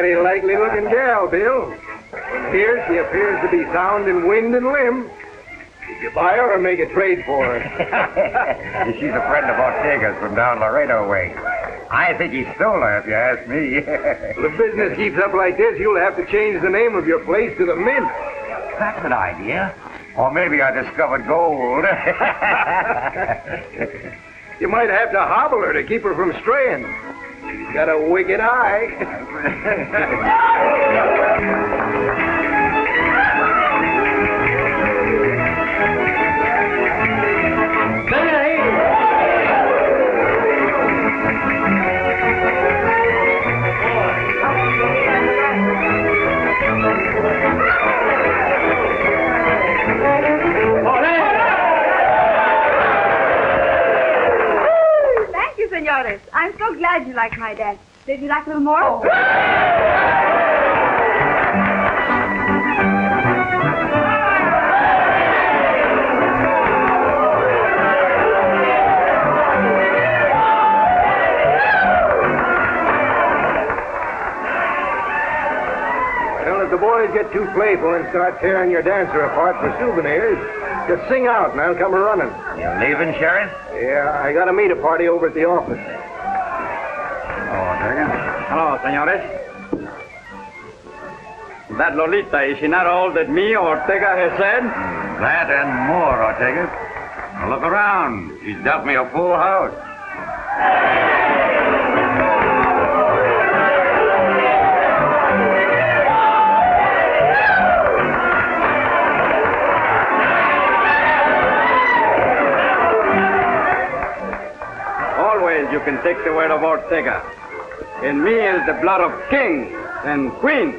mighty likely-looking gal, Bill. Here she appears to be sound in wind and limb. Did you buy her or make a trade for her? She's a friend of Ortega's from down Laredo way. I think he stole her, if you ask me. If the business keeps up like this, you'll have to change the name of your place to the Mint. That's an idea. Or maybe I discovered gold. You might have to hobble her to keep her from straying. She's got a wicked eye. Senores, I'm so glad you like my dance. Did you like a little more? Oh. Well, if the boys get too playful and start tearing your dancer apart for souvenirs, just sing out and I'll come a-running. You leaving, Sheriff? Yeah, I gotta meet a party over at the office. Oh, Ortega. Hello, senores. That Lolita, is she not all that me, Ortega, has said? That and more, Ortega. Now look around. She's dealt me a full house. You can take the word of Ortega. In me is the blood of kings and queens.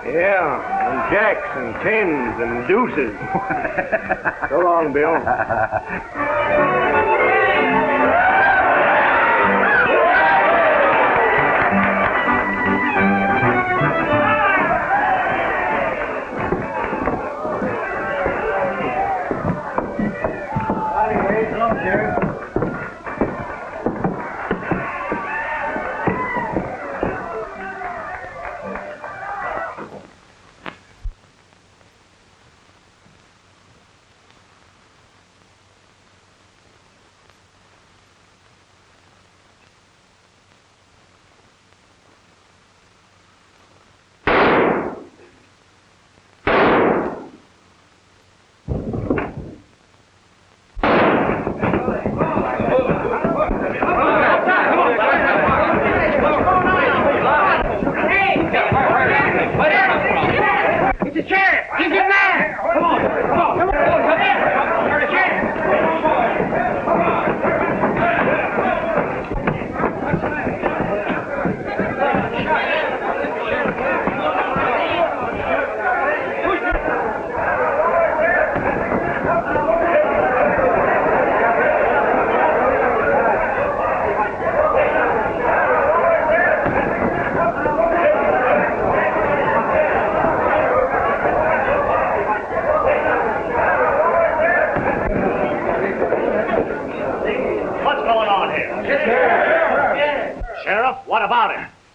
Yeah, and jacks and tens and deuces. So long, Bill.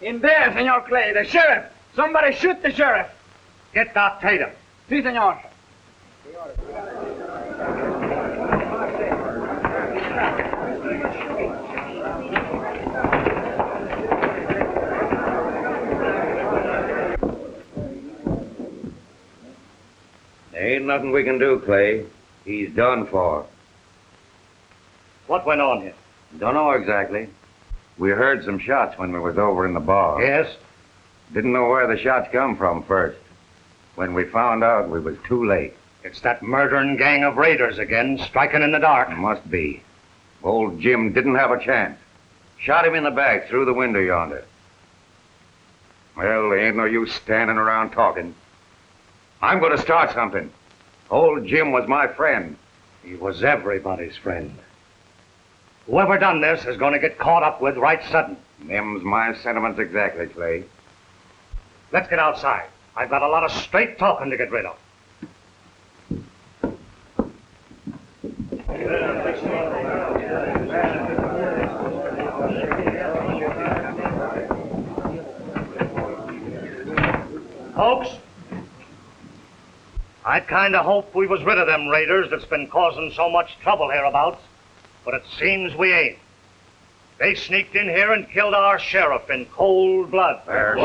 In there, Senor Clay, the sheriff. Somebody shoot the sheriff. Get that Tatum. Si, senor. There ain't nothing we can do, Clay. He's done for. What went on here? Don't know exactly. We heard some shots when we was over in the bar. Yes? Didn't know where the shots come from first. When we found out, we was too late. It's that murdering gang of raiders again, striking in the dark. Must be. Old Jim didn't have a chance. Shot him in the back through the window yonder. Well, there ain't no use standing around talking. I'm going to start something. Old Jim was my friend. He was everybody's friend. Whoever done this is going to get caught up with right sudden. Them's my sentiments exactly, Clay. Let's get outside. I've got a lot of straight talking to get rid of. Folks, I kind of hoped we was rid of them raiders that's been causing so much trouble hereabouts, but it seems we ain't. They sneaked in here and killed our sheriff in cold blood. We're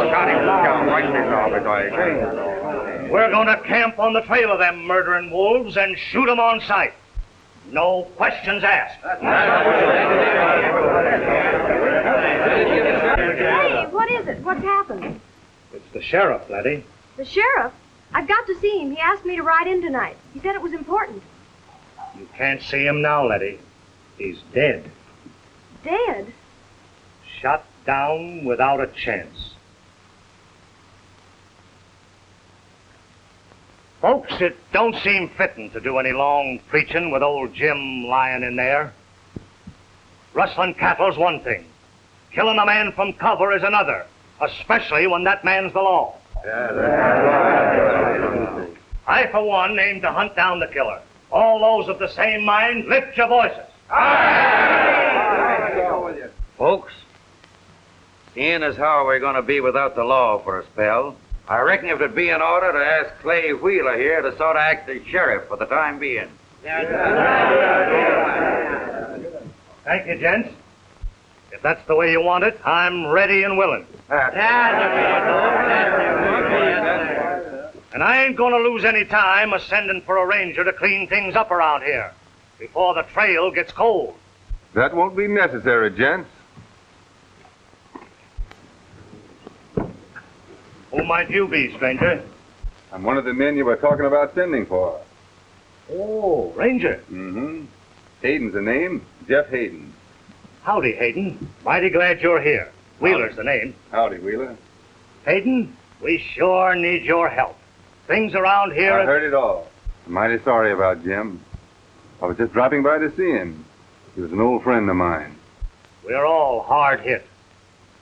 We're going to camp on the trail of them murdering wolves and shoot them on sight. No questions asked. Hey, what is it? What's happened? It's the sheriff, Letty. The sheriff? I've got to see him. He asked me to ride in tonight. He said it was important. You can't see him now, Letty. He's dead. Dead? Shot down without a chance. Folks, it don't seem fitting to do any long preaching with old Jim lying in there. Rustling cattle's one thing. Killing a man from cover is another, especially when that man's the law. I, for one, aim to hunt down the killer. All those of the same mind, lift your voices. Folks, seeing as how we're going to be without the law for a spell, I reckon if it'd be in order to ask Clay Wheeler here to sort of act as sheriff for the time being. Thank you, gents. If that's the way you want it, I'm ready and willing. And I ain't going to lose any time a-sending for a ranger to clean things up around here before the trail gets cold. That won't be necessary, gents. Who might you be, stranger? I'm one of the men you were talking about sending for. Oh, Ranger. Mm-hmm. Hayden's the name, Jeff Hayden. Howdy, Hayden. Mighty glad you're here. Wheeler's the name. Howdy, Wheeler. Hayden, we sure need your help. Things around here... I heard it all. I'm mighty sorry about Jim. I was just dropping by to see him. He was an old friend of mine. We're all hard hit.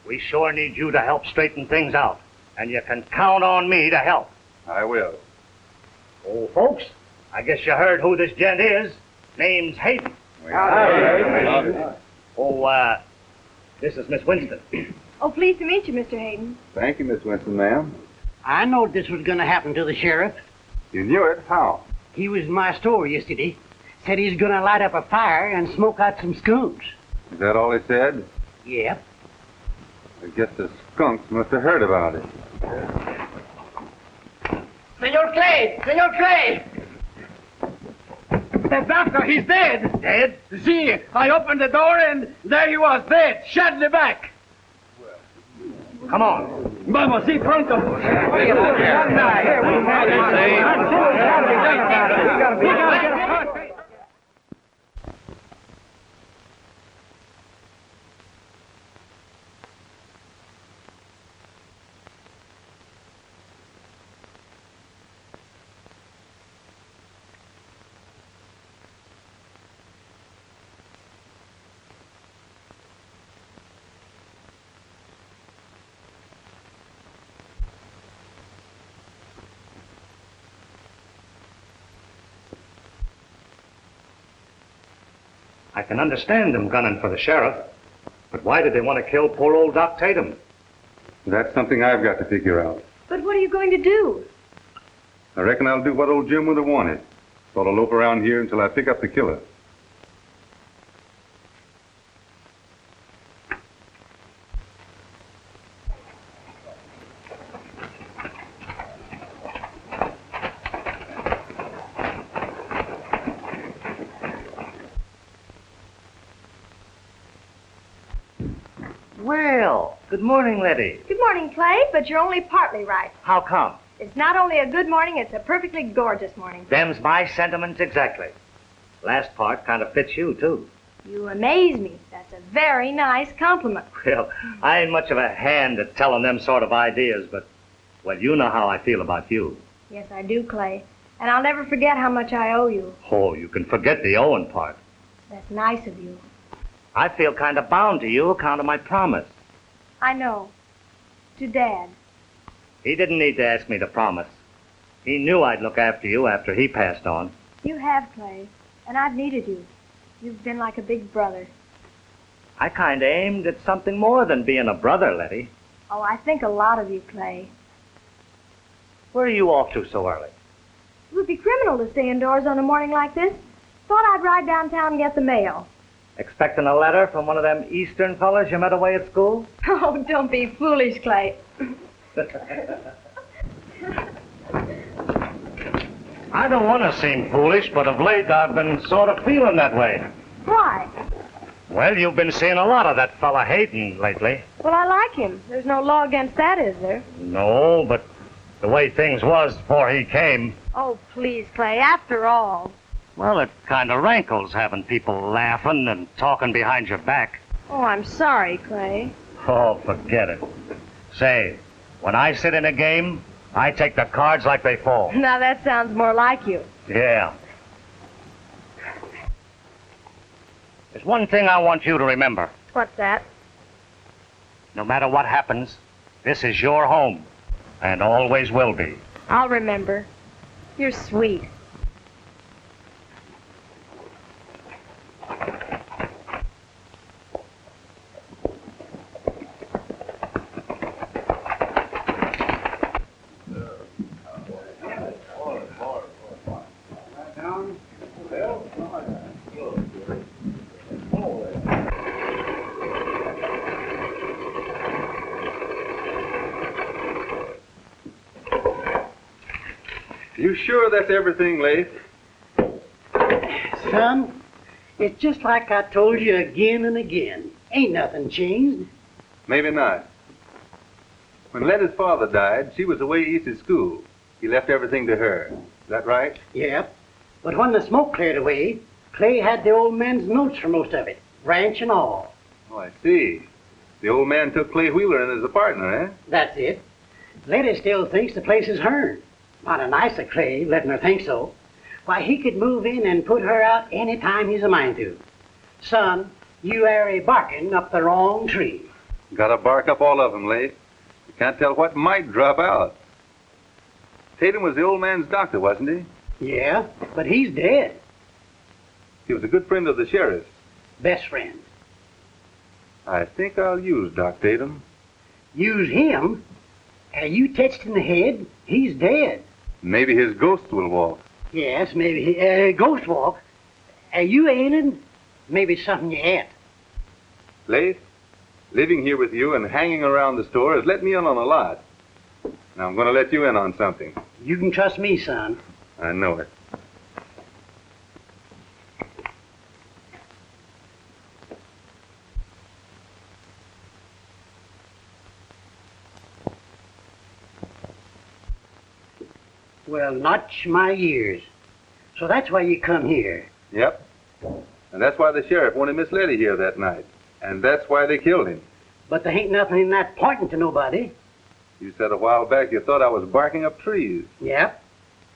We sure need you to help straighten things out. And you can count on me to help. I will. Oh, folks, I guess you heard who this gent is. Name's Hayden. This is Miss Winston. Oh, pleased to meet you, Mr. Hayden. Thank you, Miss Winston, ma'am. I knowed this was going to happen to the sheriff. You knew it? How? He was in my store yesterday. Said he's going to light up a fire and smoke out some skunks. Is that all he said? Yep. I guess the skunks must have heard about it. Senor Clay! Senor Clay! The doctor, he's dead. Dead? See, I opened the door and there he was, dead, shot in the back. Come on. Vamos, sí, pronto. I can understand them gunning for the sheriff. But why did they want to kill poor old Doc Tatum? That's something I've got to figure out. But what are you going to do? I reckon I'll do what old Jim would have wanted. Sort of lope around here until I pick up the killer. Well, good morning, Letty. Good morning, Clay, but you're only partly right. How come? It's not only a good morning, it's a perfectly gorgeous morning. Them's my sentiments exactly. Last part kind of fits you, too. You amaze me. That's a very nice compliment. Well, I ain't much of a hand at telling them sort of ideas, but, well, you know how I feel about you. Yes, I do, Clay. And I'll never forget how much I owe you. Oh, you can forget the owing part. That's nice of you. I feel kind of bound to you account of my promise. I know. To Dad. He didn't need to ask me to promise. He knew I'd look after you after he passed on. You have, Clay. And I've needed you. You've been like a big brother. I kind of aimed at something more than being a brother, Letty. Oh, I think a lot of you, Clay. Where are you off to so early? It would be criminal to stay indoors on a morning like this. Thought I'd ride downtown and get the mail. Expecting a letter from one of them Eastern fellas you met away at school? Oh, don't be foolish, Clay. I don't want to seem foolish, but of late I've been sort of feeling that way. Why? Well, you've been seeing a lot of that fella Hayden lately. Well, I like him. There's no law against that, is there? No, but the way things was before he came, Oh, please, Clay, after all. well, it kind of rankles having people laughing and talking behind your back. Oh, I'm sorry, Clay. Oh, forget it. Say, when I sit in a game, I take the cards like they fall. Now, that sounds more like you. Yeah. There's one thing I want you to remember. What's that? No matter what happens, this is your home, and always will be. I'll remember. You're sweet. You sure that's everything, Leif? Son, it's just like I told you again and again. Ain't nothing changed. Maybe not. When Letty's father died, she was away east at school. He left everything to her. Is that right? Yep. But when the smoke cleared away, Clay had the old man's notes for most of it, ranch and all. Oh, I see. The old man took Clay Wheeler in as a partner, eh? That's it. Letty still thinks the place is hers. Not a nice of Clay, letting her think so. Why, he could move in and put her out any time he's a mind to. Son, you are a barking up the wrong tree. Gotta bark up all of them, Leif. You can't tell what might drop out. Hayden was the old man's doctor, wasn't he? Yeah, but he's dead. He was a good friend of the sheriff's. Best friend. I think I'll use Doc Tatum. Use him? Are you touched in the head? He's dead. Maybe his ghost will walk. Yes, maybe ghost walk. Are you ailing? Maybe something you ate. Leif, living here with you and hanging around the store has let me in on a lot. Now I'm going to let you in on something. You can trust me, son. I know it. Well, notch my ears. So that's why you come here. Yep. And that's why the sheriff wanted Miss Letty here that night. And that's why they killed him. But there ain't nothing in that pointing to nobody. You said a while back you thought I was barking up trees. Yep.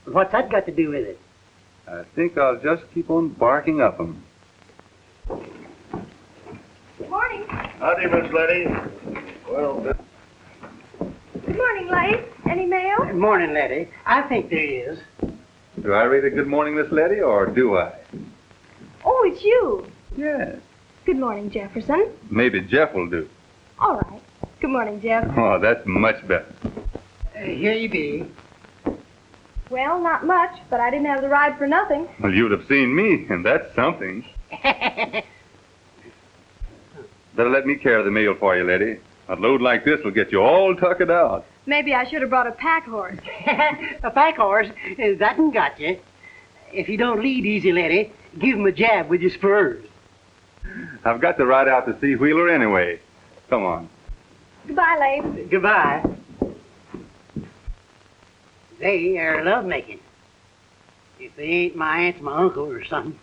But what's that got to do with it? I think I'll just keep on barking up them. Good morning. Howdy, Miss Letty. Well, Good morning, Leif. Any mail? Morning, Letty. I think there is. Do I read a good morning, Miss Letty, or do I? Oh, it's you. Yes. Good morning, Jefferson. Maybe Jeff will do. All right. Good morning, Jeff. Oh, that's much better. Here you be. Well, not much, but I didn't have the ride for nothing. Well, you'd have seen me, and that's something. Better let me carry the mail for you, Letty. A load like this will get you all tuckered out. Maybe I should have brought a pack horse. A pack horse, that one got you. If you don't lead easy, Letty, give him a jab with your spurs. I've got to ride out to see Wheeler anyway. Come on. Goodbye, Leif. Goodbye. They are lovemaking. If they ain't my aunt, my uncle, or something.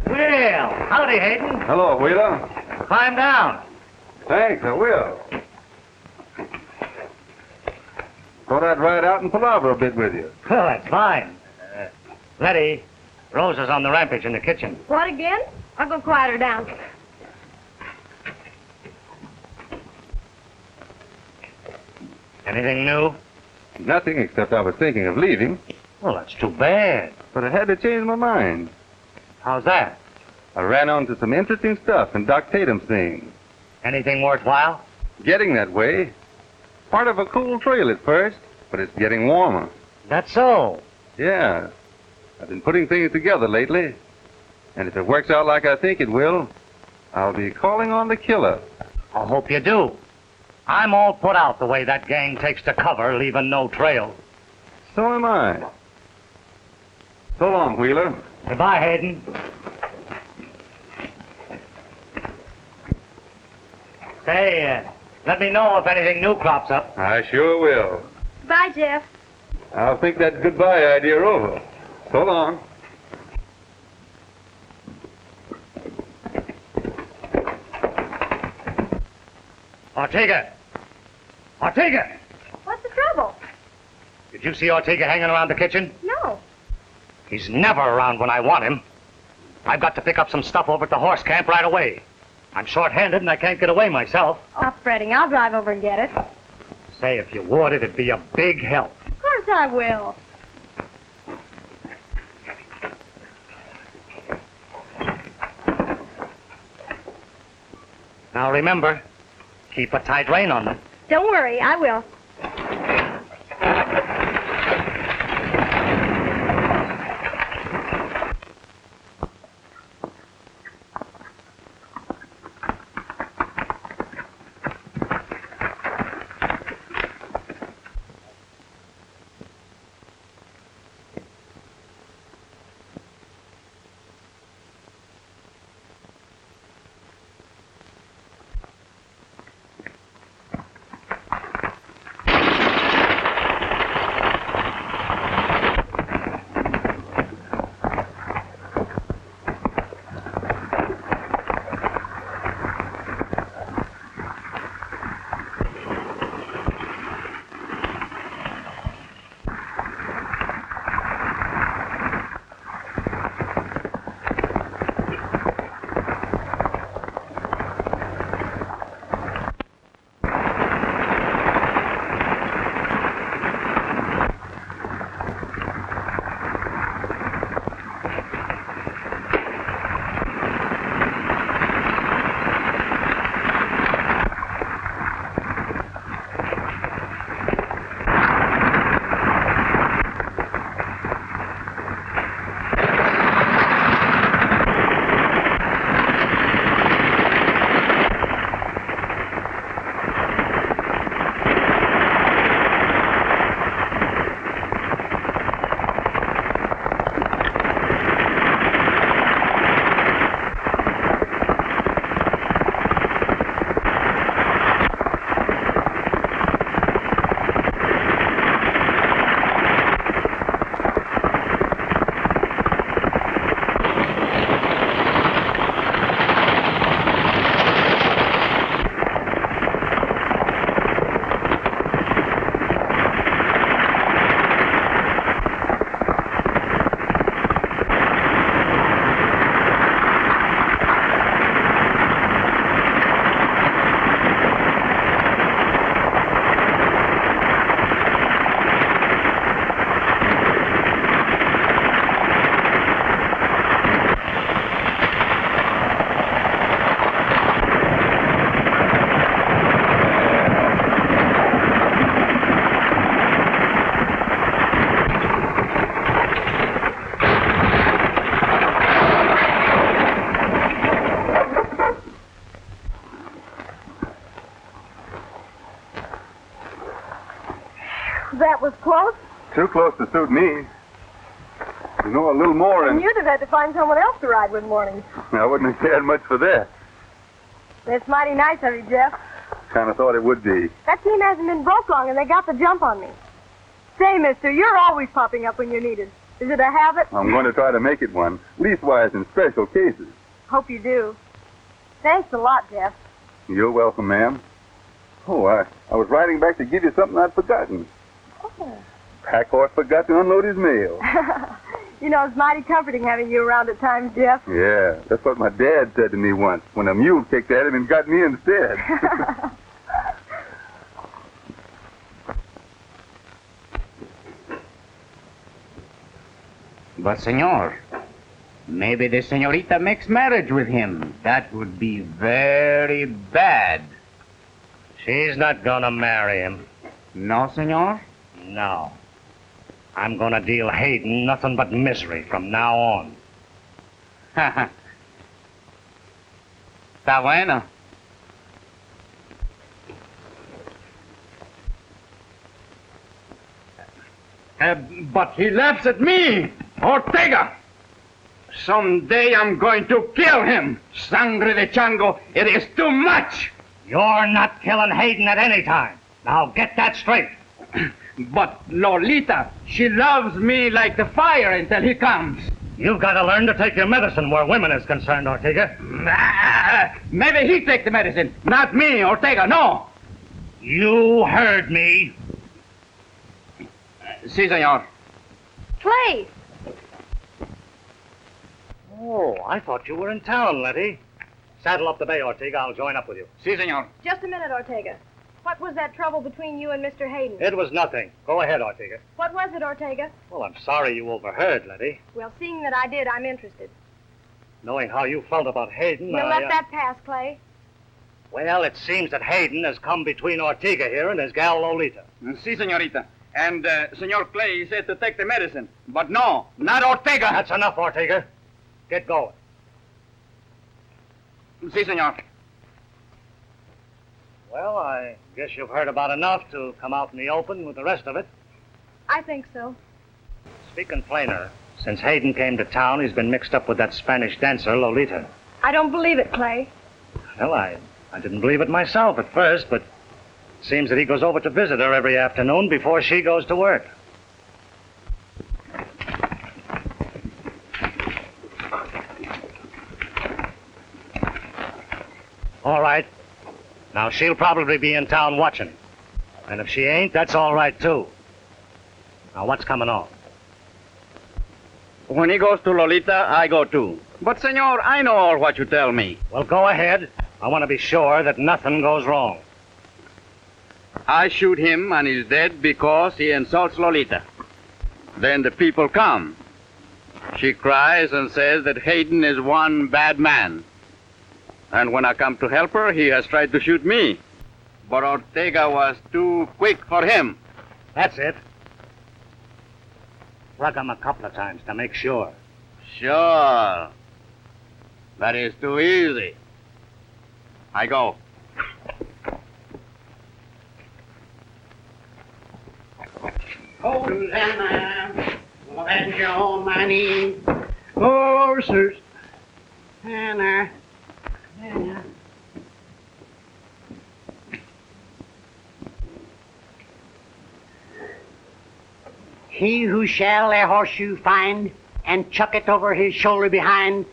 well, howdy, Hayden. Hello, Wheeler. Climb down. Thanks, I will. Thought I'd ride out and palaver a bit with you. Well, that's fine. Letty, Rose is on the rampage in the kitchen. What again? I'll go quiet her down. Anything new? Nothing except I was thinking of leaving, Well, that's too bad. but I had to change my mind. How's that? I ran onto some interesting stuff in Doc Tatum's thing. Anything worthwhile? Getting that way. Part of a cool trail at first, but it's getting warmer. That's so. Yeah. I've been putting things together lately. And if it works out like I think it will, I'll be calling on the killer. I hope you do. I'm all put out the way that gang takes to cover, leaving no trail. So am I. So long, Wheeler. Goodbye, Hayden. Say, let me know if anything new crops up. I sure will. Bye, Jeff. I'll think that goodbye idea over. So long. Ortega! Ortega! What's the trouble? Did you see Ortega hanging around the kitchen? No. He's never around when I want him. I've got to pick up some stuff over at the horse camp right away. I'm short-handed and I can't get away myself. Stop fretting. I'll drive over and get it. Say, if you would, it'd be a big help. Of course I will. Now remember, keep a tight rein on them. Don't worry, I will. That was close. Too close to suit me. You know, a little more and... You'd have had to find someone else to ride with mornings. I wouldn't have cared much for that. It's mighty nice of you, Jeff. Kind of thought it would be. That team hasn't been broke long, and they got the jump on me. Say, mister, you're always popping up when you're needed. Is it a habit? I'm going to try to make it one, leastwise in special cases. Hope you do. Thanks a lot, Jeff. You're welcome, ma'am. Oh, I was riding back to give you something I'd forgotten. Oh. Pack horse forgot to unload his mail. You know, it's mighty comforting having you around at times, Jeff. Yeah, that's what my dad said to me once when a mule kicked at him and got me instead. But, senor, Maybe the senorita makes marriage with him. That would be very bad. She's not gonna marry him. No, senor? No. I'm gonna deal Hayden nothing but misery from now on. Está bueno. But he laughs at me, Ortega. Someday I'm going to kill him. Sangre de chango, it is too much. You're not killing Hayden at any time. Now get that straight. But Lolita, she loves me like the fire until he comes. You've got to learn to take your medicine where women is concerned, Ortega. Maybe he take the medicine, not me, Ortega, no. You heard me. Si, senor. Clay! Oh, I thought you were in town, Letty. Saddle up the bay, Ortega. I'll join up with you. Si, senor. Just a minute, Ortega. What was that trouble between you and Mr. Hayden? It was nothing. Go ahead, Ortega. What was it, Ortega? Well, I'm sorry you overheard, Letty. Well, seeing that I did, I'm interested. Knowing how you felt about Hayden, We'll let that pass, Clay. Well, it seems that Hayden has come between Ortega here and his gal Lolita. Si, senorita. And Senor Clay said to take the medicine. But no, not Ortega. That's enough, Ortega. Get going. Si, senor. Well, I guess you've heard about enough to come out in the open with the rest of it. I think so. Speaking plainer, since Hayden came to town, he's been mixed up with that Spanish dancer, Lolita. I don't believe it, Clay. Well, I didn't believe it myself at first, but it seems that he goes over to visit her every afternoon before she goes to work. All right. Now, she'll probably be in town watching. And if she ain't, that's all right, too. Now, what's coming on? When he goes to Lolita, I go too. But, senor, I know all what you tell me. Well, go ahead. I want to be sure that nothing goes wrong. I shoot him and he's dead because he insults Lolita. Then the people come. She cries and says that Hayden is one bad man. And when I come to help her, he has tried to shoot me. But Ortega was too quick for him. That's it. Plug him a couple of times to make sure. Sure. That is too easy. I go. Hosanna, let your money, horses, Hannah. He who shall a horseshoe find and chuck it over his shoulder behind,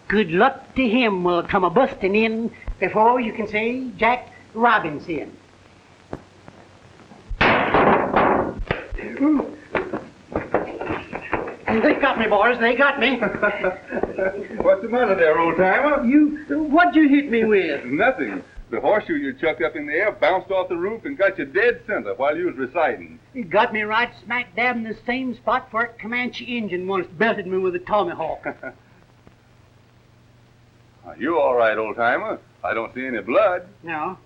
good luck to him will come a busting in before you can say Jack Robinson. They got me, boys. They got me. What's the matter there, old-timer? What'd you hit me with? Nothing. The horseshoe you chucked up in the air bounced off the roof and got you dead center while you was reciting. It got me right smack dab in the same spot where a Comanche Indian once belted me with a tomahawk. You all right, old-timer. I don't see any blood. No.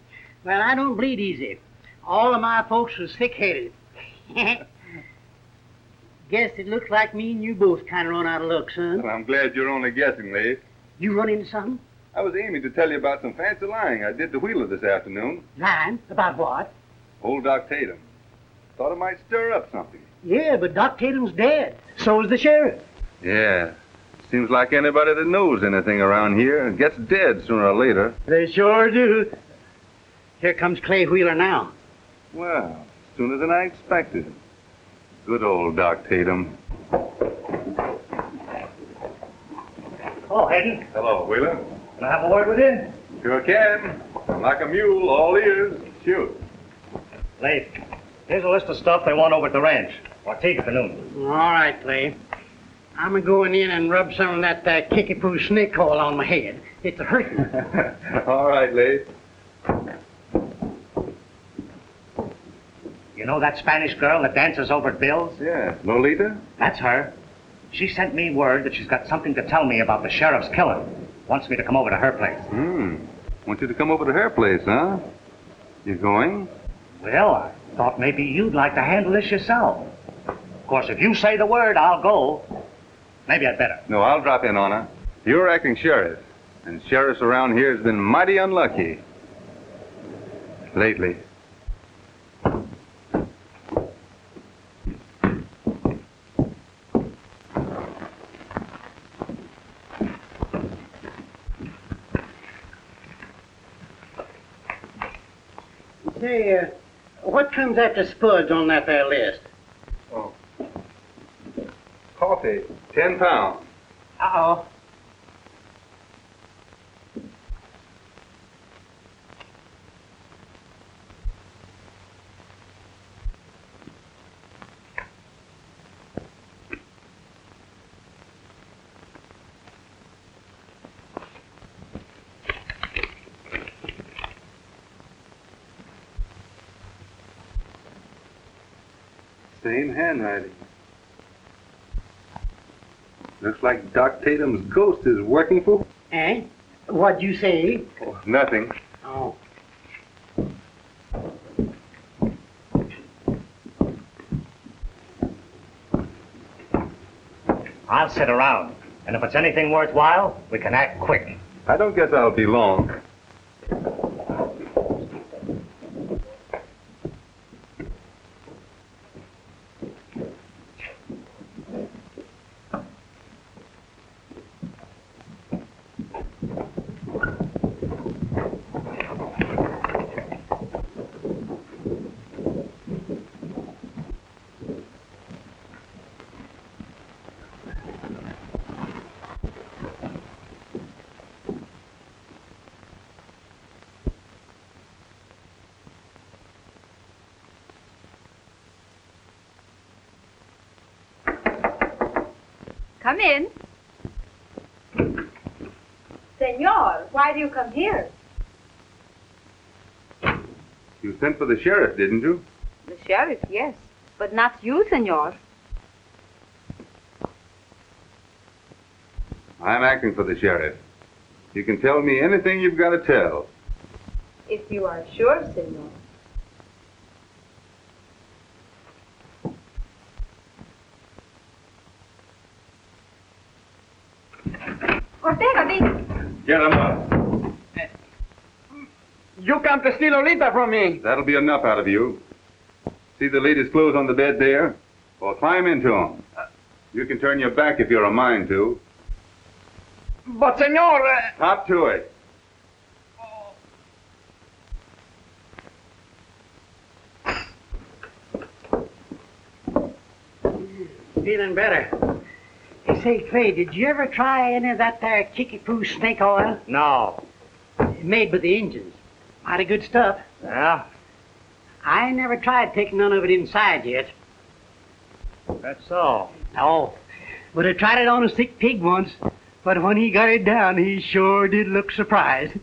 Well, I don't bleed easy. All of my folks was thick-headed. Guess it looks like me and you both kind of run out of luck, son. Well, I'm glad you're only guessing, Lee. You run into something? I was aiming to tell you about some fancy lying I did to Wheeler this afternoon. Lying? About what? Old Doc Tatum. Thought it might stir up something. Yeah, but Doc Tatum's dead. So is the sheriff. Yeah. Seems like anybody that knows anything around here gets dead sooner or later. They sure do. Here comes Clay Wheeler now. Well, sooner than I expected. Good old Doc Tatum. Hello, Hayden. Hello, Wheeler. Can I have a word with you? Sure can. I'm like a mule, all ears. Shoot. Leif, here's a list of stuff they want over at the ranch. Ortega for noon. All right, Clay. I'm going in and rub some of that kickapoo snake oil on my head. It's a hurting. All right, Lee. You know that Spanish girl that dances over at Bill's? Yeah, Lolita? That's her. She sent me word that she's got something to tell me about the sheriff's killing. Wants me to come over to her place. Want you to come over to her place, huh? You going? Well, I thought maybe you'd like to handle this yourself. Of course, if you say the word, I'll go. Maybe I'd better. No, I'll drop in on her. You're acting sheriff, and sheriffs around here has been mighty unlucky lately. Say, what comes after spuds on that there list? Oh. Coffee, 10 pounds. Uh-oh. Same handwriting. Looks like Doc Tatum's ghost is working for... Eh? What'd you say? Oh, nothing. Oh. I'll sit around. And if it's anything worthwhile, we can act quick. I don't guess I'll be long. Come in. Senor, why do you come here? You sent for the sheriff, didn't you? The sheriff, yes. But not you, senor. I'm acting for the sheriff. You can tell me anything you've got to tell. If you are sure, senor. Ortega, Get him up. You come to steal Lolita from me. That'll be enough out of you. See the lady's clothes on the bed there? Well, climb into them. You can turn your back if you're a mind to. But, senor... Hop to it. Feeling better. Hey, say, Clay, did you ever try any of that there kickapoo snake oil? No. Made by the Indians. Mighty good stuff. Yeah? I never tried taking none of it inside yet. That's so. No. But I tried it on a sick pig once. But when he got it down, he sure did look surprised.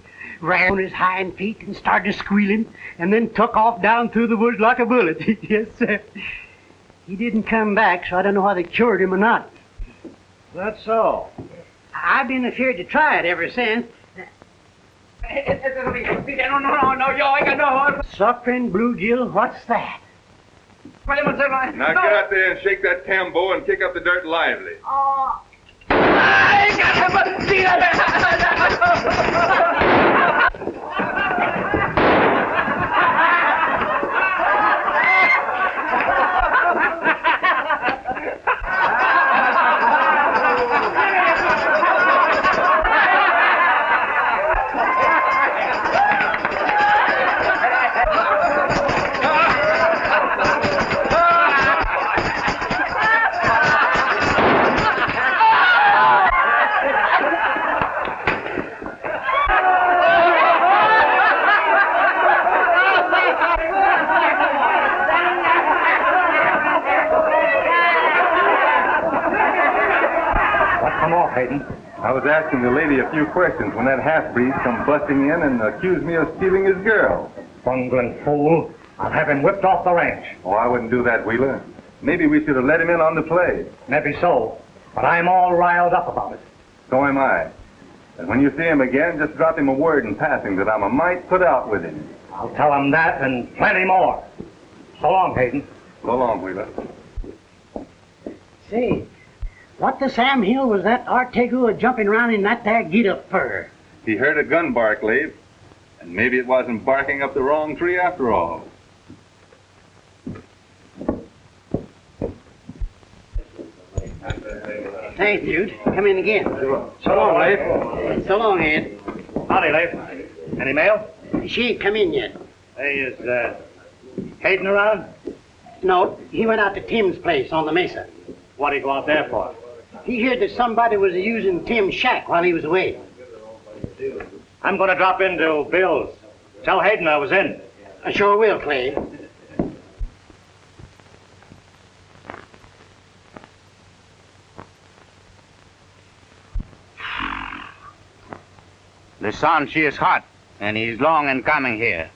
Ran on his hind feet and started squealing, and then took off down through the woods like a bullet. Yes, sir. He didn't come back, so I don't know whether they cured him or not. That's so. I've been afraid to try it ever since. No, yo, oiga, no. Suffering bluegill, what's that? Now get out there and shake that tambo and kick up the dirt lively. Hayden? I was asking the lady a few questions when that half-breed come busting in and accused me of stealing his girl. Bungling fool. I'll have him whipped off the ranch. Oh, I wouldn't do that, Wheeler. Maybe we should have let him in on the play. Maybe so. But I'm all riled up about it. So am I. And when you see him again, just drop him a word in passing that I'm a mite put out with him. I'll tell him that and plenty more. So long, Hayden. So long, Wheeler. Say, what the Sam Hill was that Ortega jumping around in that there get-up for? He heard a gun bark, Leif. And maybe it wasn't barking up the wrong tree after all. Thanks, dude. Come in again. So long, Leif. So long, Ed. Howdy, Leif. Any mail? She ain't come in yet. Hey, is Hayden around? No, he went out to Tim's place on the mesa. What'd he go out there for? He heard that somebody was using Tim's shack while he was away. I'm going to drop into Bill's. Tell Hayden I was in. I sure will, Clay. The sun, she is hot, and he's long in coming here.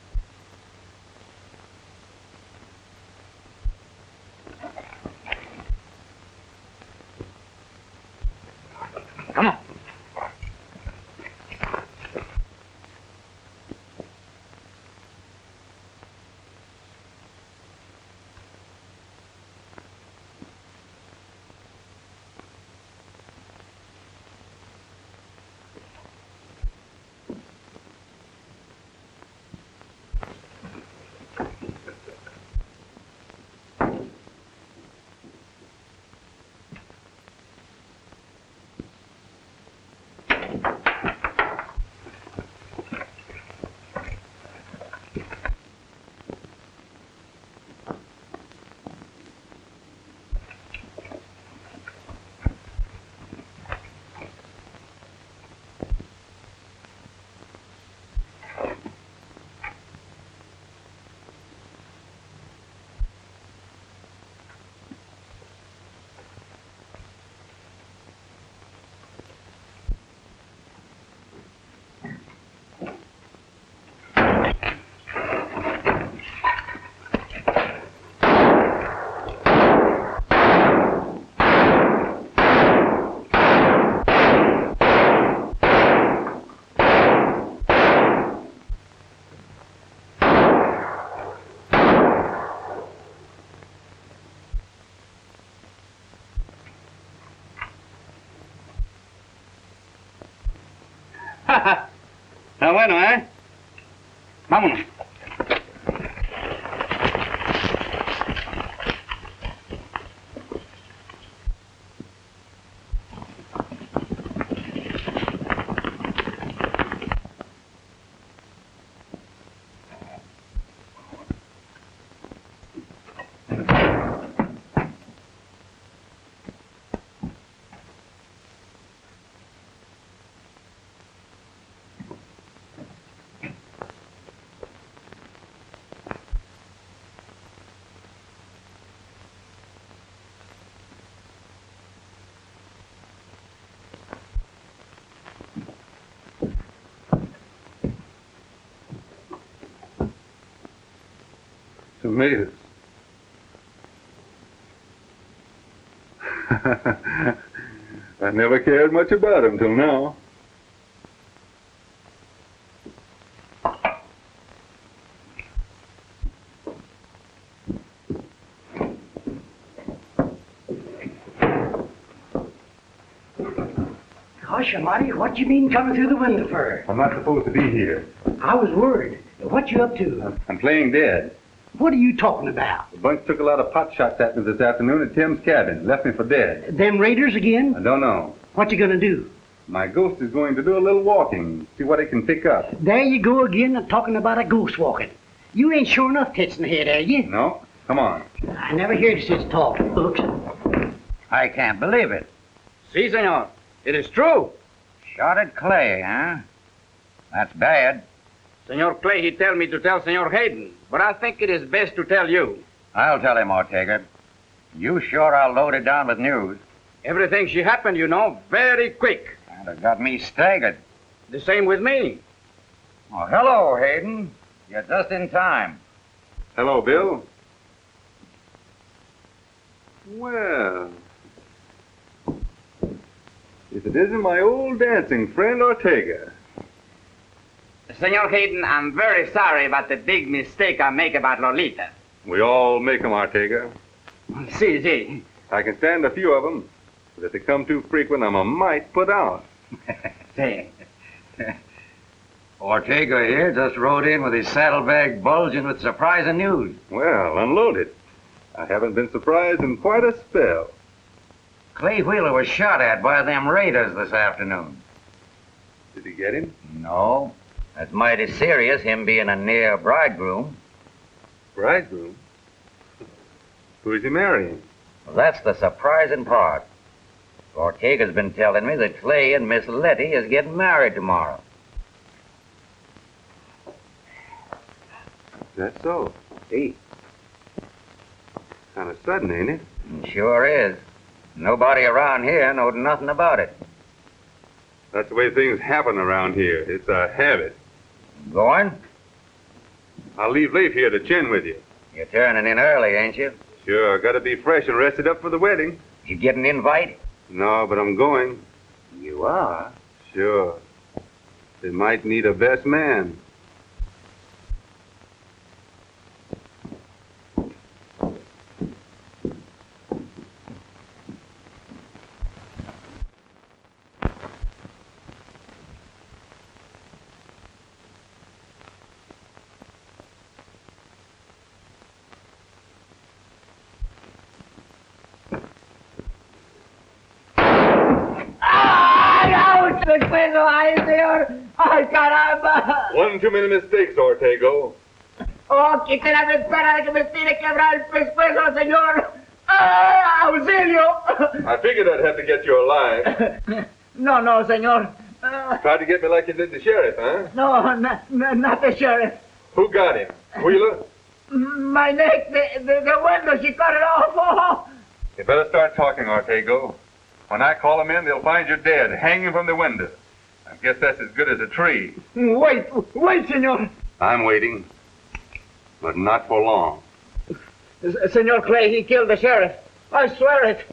Come on. Está bueno, ¿eh? Vámonos. Tomatoes. I never cared much about him till now. Gosh almighty, what you mean coming through the window for? I'm not supposed to be here. I was worried. What you up to? I'm playing dead. What are you talking about? The bunch took a lot of pot shots at me this afternoon at Tim's cabin. Left me for dead. Them raiders again? I don't know. What you gonna do? My ghost is going to do a little walking, see what it can pick up. There you go again, talking about a ghost walking. You ain't sure enough tits in the head, are you? No? Come on. I never heard such talk, folks. I can't believe it. Si, senor. It is true. Shot at Clay, huh? That's bad. Senor Clay, he tell me to tell Senor Hayden, but I think it is best to tell you. I'll tell him, Ortega. You sure are loaded down with news. Everything she happened, you know, very quick. And it got me staggered. The same with me. Oh, hello, Hayden. You're just in time. Hello, Bill. Well, if it isn't my old dancing friend Ortega. Senor Hayden, I'm very sorry about the big mistake I make about Lolita. We all make 'em, Ortega. Si. I can stand a few of 'em, but if they come too frequent, I'm a mite put out. Si. Ortega here just rode in with his saddlebag bulging with surprising news. Well, unload it. I haven't been surprised in quite a spell. Clay Wheeler was shot at by them raiders this afternoon. Did he get him? No. That's mighty serious, him being a near bridegroom. Bridegroom? Who is he marrying? Well, that's the surprising part. Ortega's been telling me that Clay and Miss Letty is getting married tomorrow. That's so. Hey. Kind of sudden, ain't it? It sure is. Nobody around here knowed nothing about it. That's the way things happen around here. It's a habit. Going? I'll leave late here to chin with you. You're turning in early, ain't you? Sure, gotta be fresh and rested up for the wedding. You get an invite? No, but I'm going. You are? Sure. They might need a best man. ¡Ay, señor! ¡Ay, caramba! One too many mistakes, Ortega. ¡Oh, quisiera me espera de que me tire quebrar el pescuezo, señor! ¡Ah, auxilio! I figured I'd have to get you alive. No, señor. Tried to get me like you did the sheriff, huh? No, not the sheriff. Who got him? Wheeler? My neck, the window, she cut it off. Oh. You better start talking, Ortega. When I call them in, they'll find you dead, hanging from the window. I guess that's as good as a tree. Wait, senor. I'm waiting, but not for long. Senor Clay, he killed the sheriff. I swear it.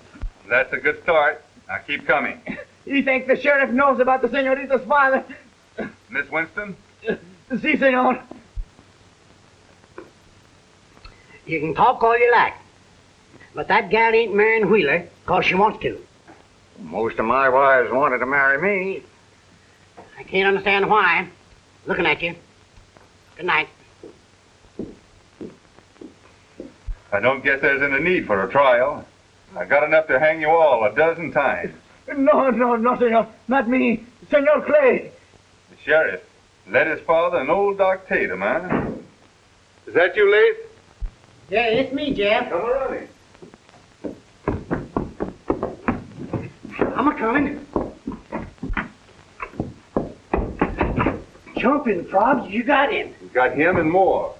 That's a good start. Now keep coming. You think the sheriff knows about the senorita's father? Miss Winston? Si, senor. You can talk all you like, but that gal ain't marrying Wheeler because she wants to. Most of my wives wanted to marry me. I can't understand why. Looking at you. Good night. I don't guess there's any need for a trial. I got enough to hang you all a dozen times. No, senor. Not me. Senor Clay. The sheriff, Letty's father, and old Doc Tatum, huh? Is that you, Lace? Yeah, it's me, Jeff. Come running. I'm a-coming. Jumping frogs, you got him. We got him and more.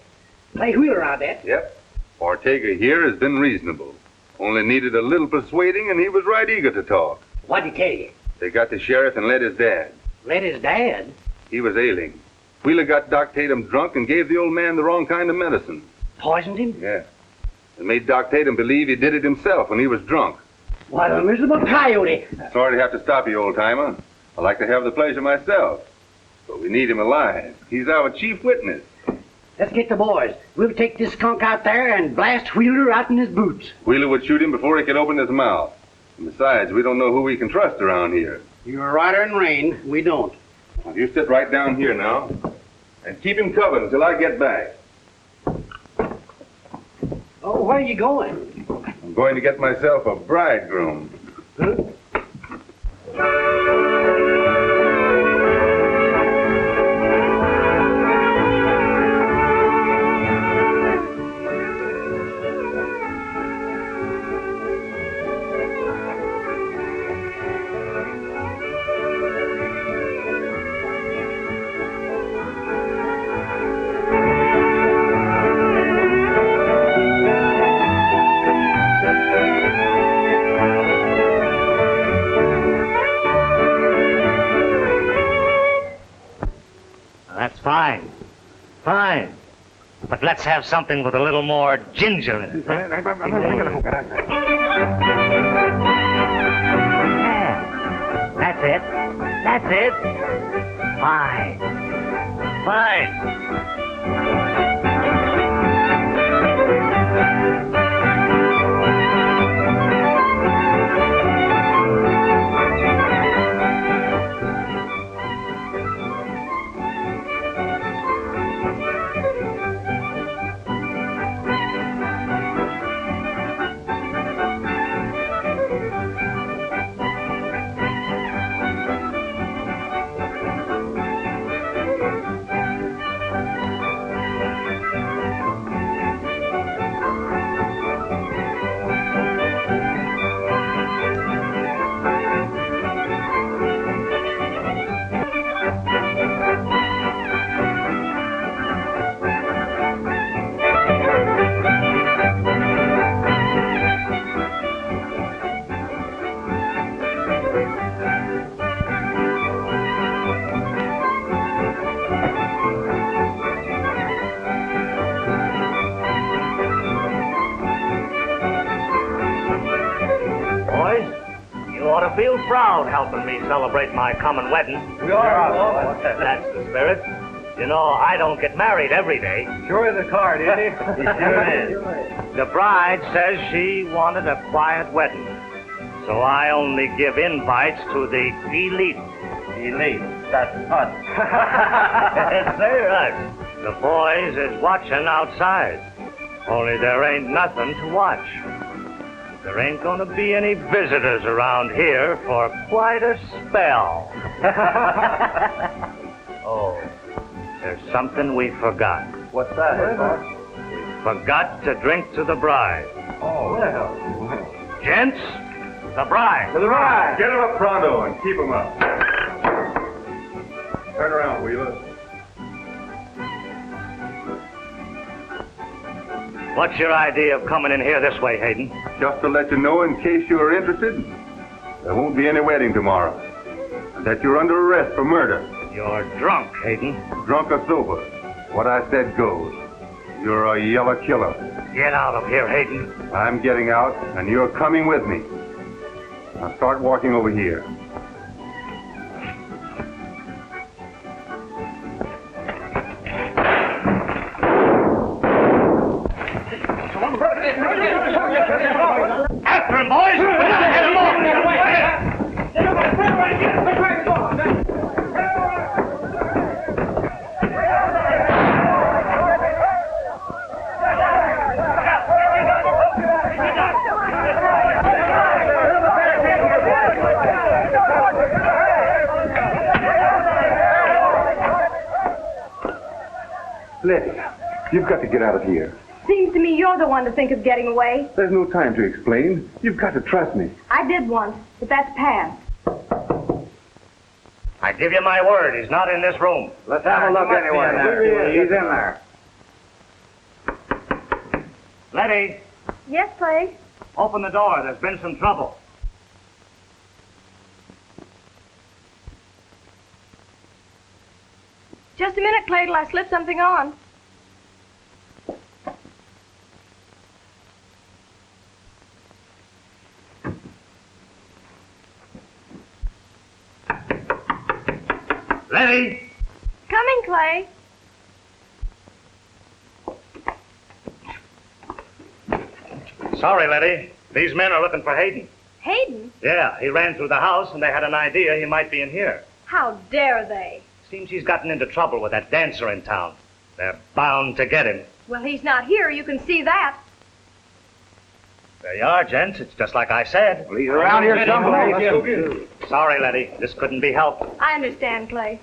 Play Wheeler, I bet. Yep. Ortega here has been reasonable. Only needed a little persuading, and he was right eager to talk. What'd he tell you? They got the sheriff and Letty's dad. Let his dad? He was ailing. Wheeler got Doc Tatum drunk and gave the old man the wrong kind of medicine. Poisoned him? Yeah. It made Doc Tatum believe he did it himself when he was drunk. What a miserable coyote. Sorry to have to stop you, old-timer. I'd like to have the pleasure myself. But we need him alive. He's our chief witness. Let's get the boys. We'll take this skunk out there and blast Wheeler out in his boots. Wheeler would shoot him before he could open his mouth. And besides, we don't know who we can trust around here. You're right in rain. We don't. Well, you sit right down here now. And keep him covered until I get back. Oh, where are you going? I'm going to get myself a bridegroom. Huh? That's fine. Fine. But let's have something with a little more ginger in it. Yeah, that's it. That's it. Fine. Fine. Feel proud helping me celebrate my coming wedding. We are. That's the spirit. You know, I don't get married every day. Sure is a card, isn't he? He sure is. The bride says she wanted a quiet wedding, so I only give invites to the elite. Elite. That's us. Yes, they're us. The boys is watching outside. Only there ain't nothing to watch. There ain't gonna be any visitors around here for quite a spell. Oh, there's something we forgot. What's that? We forgot to drink to the bride. Oh, well. Gents, the bride. To the bride. Get him up pronto and keep him up. Turn around, Wheeler. What's your idea of coming in here this way, Hayden? Just to let you know, in case you are interested, there won't be any wedding tomorrow. And that you're under arrest for murder. You're drunk, Hayden. Drunk or sober. What I said goes. You're a yellow killer. Get out of here, Hayden. I'm getting out, and you're coming with me. Now start walking over here. After him, boys! Get him off! Letty, you've got to get out of here. Seems to me you're the one to think of getting away. There's no time to explain. You've got to trust me. I did once, but that's past. I give you my word, he's not in this room. Let's have a look anyway. He's in there. Letty, Yes, Clay? open the door. There's been some trouble. Just a minute, Clay, till I slip something on. Letty! Coming, Clay. Sorry, Letty. These men are looking for Hayden. Hayden? Yeah, he ran through the house and they had an idea he might be in here. How dare they? Seems he's gotten into trouble with that dancer in town. They're bound to get him. Well, he's not here. You can see that. There you are, gents. It's just like I said. Well, he's around here someplace. Sorry, Letty. This couldn't be helped. I understand, Clay.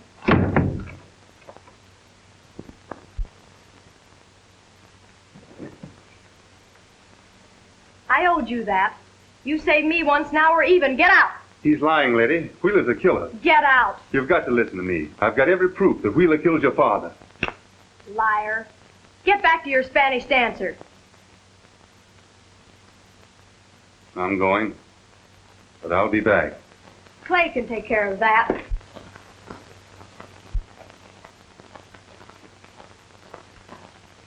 I owed you that. You saved me once, now we're even. Get out! He's lying, Letty. Wheeler's a killer. Get out! You've got to listen to me. I've got every proof that Wheeler killed your father. Liar. Get back to your Spanish dancer. I'm going, but I'll be back. Clay can take care of that.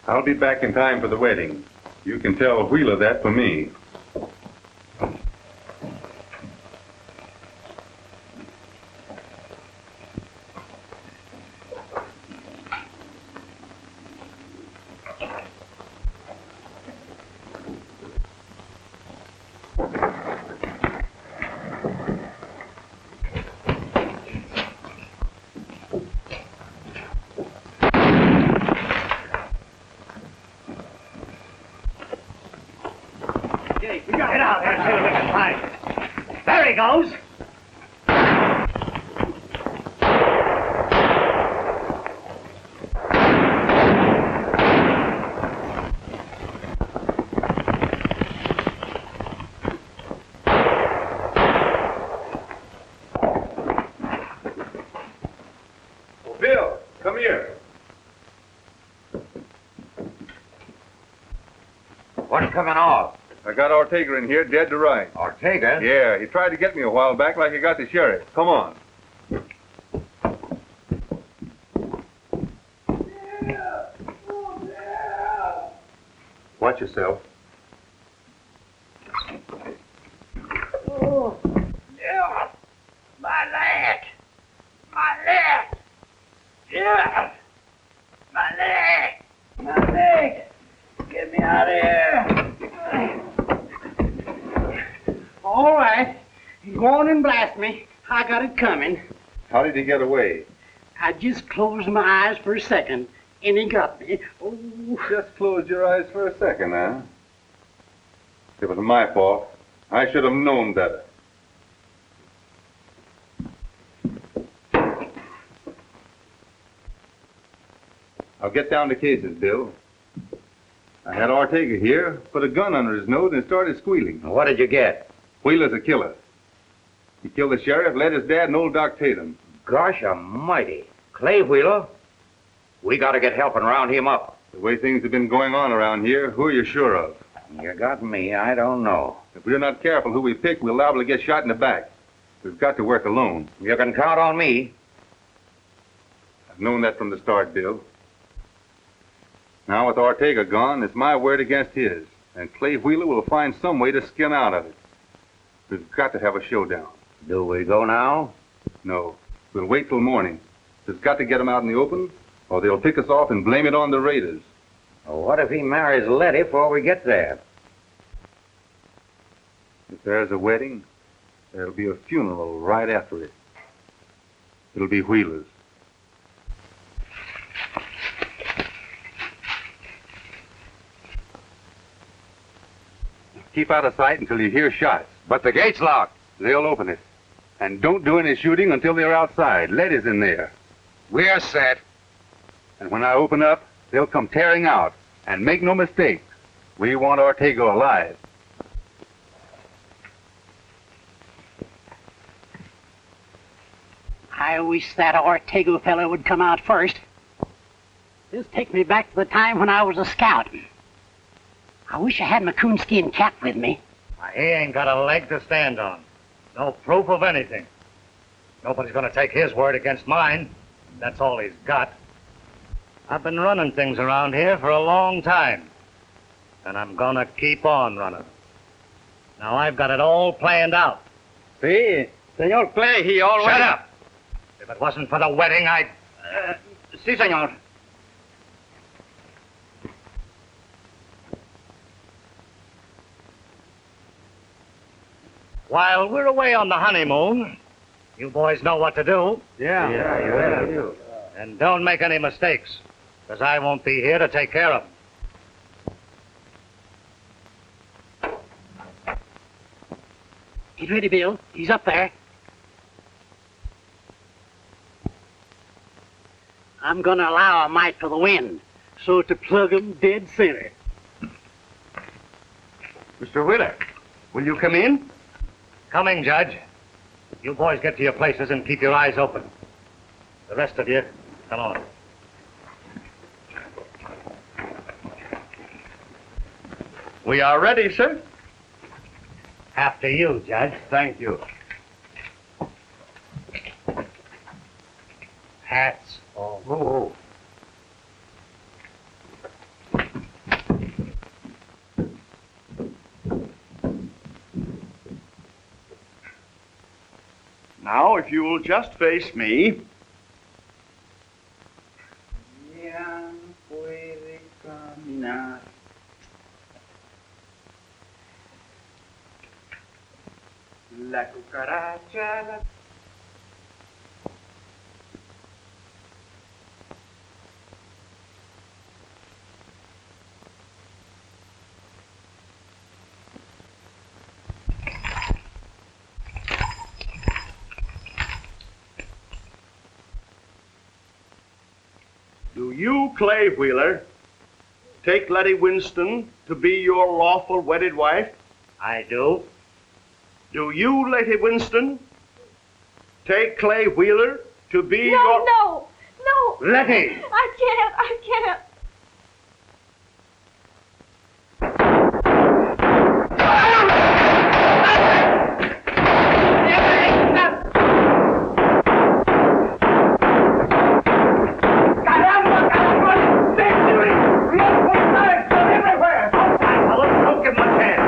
I'll be back in time for the wedding. You can tell Wheeler that for me. he goes. Oh, Bill, come here. What's coming off? I got Ortega in here, dead to rights. Ortega? Yeah, he tried to get me a while back like he got the sheriff. Come on. Watch yourself. Oh, yeah. My leg. My leg. Yeah. My leg. My leg. Get me out of here. All right. Go on and blast me. I got it coming. How did he get away? I just closed my eyes for a second, and he got me. Oh. Just closed your eyes for a second, huh? It was my fault. I should have known better. I'll get down to cases, Bill. I had Ortega here, put a gun under his nose, and started squealing. What did you get? Wheeler's a killer. He killed the sheriff, led his dad and old Doc Tatum. Gosh almighty. Clay Wheeler? We gotta get help and round him up. The way things have been going on around here, who are you sure of? You got me, I don't know. If we're not careful who we pick, we're liable to get shot in the back. We've got to work alone. You can count on me. I've known that from the start, Bill. Now with Ortega gone, it's my word against his. And Clay Wheeler will find some way to skin out of it. We've got to have a showdown. Do we go now? No. We'll wait till morning. We've got to get them out in the open, or they'll pick us off and blame it on the raiders. Well, what if he marries Letty before we get there? If there's a wedding, there'll be a funeral right after it. It'll be Wheeler's. Keep out of sight until you hear shots. But the gate's locked. They'll open it. And don't do any shooting until they're outside. Letty's in there. We're set. And when I open up, they'll come tearing out. And make no mistake, we want Ortega alive. I wish that Ortega fellow would come out first. This takes me back to the time when I was a scout. I wish I had my coonskin cap with me. He ain't got a leg to stand on. No proof of anything. Nobody's gonna take his word against mine. That's all he's got. I've been running things around here for a long time. And I'm gonna keep on running. Now I've got it all planned out. See, Senor Clay, he always... Shut up! If it wasn't for the wedding, I'd... Si, senor. While we're away on the honeymoon, you boys know what to do. Yeah. And don't make any mistakes, because I won't be here to take care of them. Get ready, Bill. He's up there. I'm gonna allow a mite for the wind, so to plug 'em dead center. Mr. Wheeler, will you come in? Coming, Judge. You boys get to your places and keep your eyes open. The rest of you, come on. We are ready, sir. After you, Judge. Thank you. Hats off. Oh. Now, if you will just face me. Puede caminar. La cucaracha. you, Clay Wheeler, take Letty Winston to be your lawful wedded wife? I do. Do you, Letty Winston, take Clay Wheeler to be your... No! Letty! I can't! Don't give him a chance.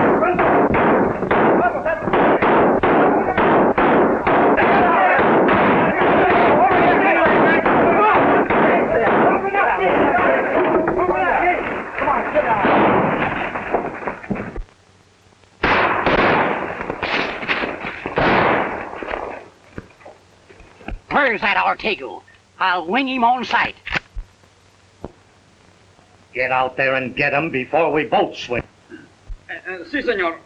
Where's that Ortega? I'll wing him on sight. Get out there and get him before we both swing. Sí, señor.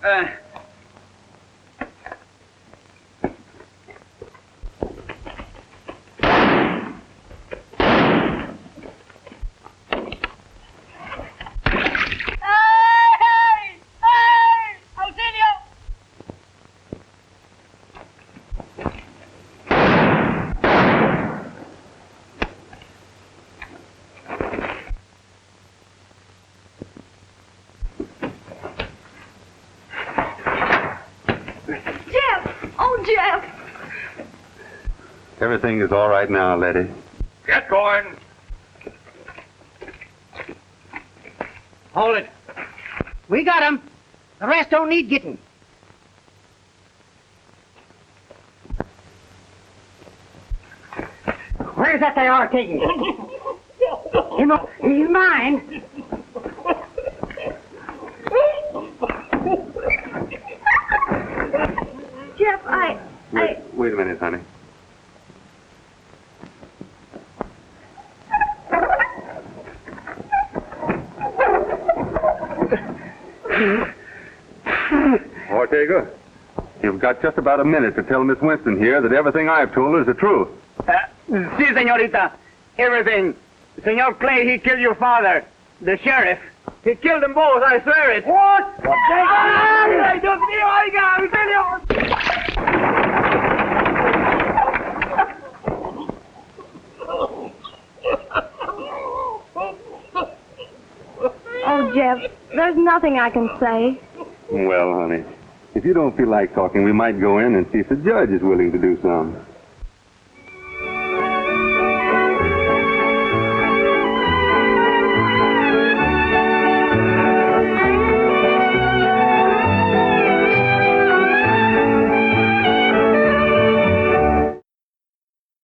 Everything is all right now, Letty. Get going. Hold it. We got him. The rest don't need getting. Where's that there Ortega? He's mine. Jeff, Wait a minute, honey. Ortega, you've got just about a minute to tell Miss Winston here that everything I've told her is the truth. Sí, señorita. Everything. Senor Clay, he killed your father, the sheriff. He killed them both, I swear it. What? ¡Ay, Dios mío, oiga, auxilio! oh, Jeff, there's nothing I can say. Well, honey, if you don't feel like talking, we might go in and see if the judge is willing to do something.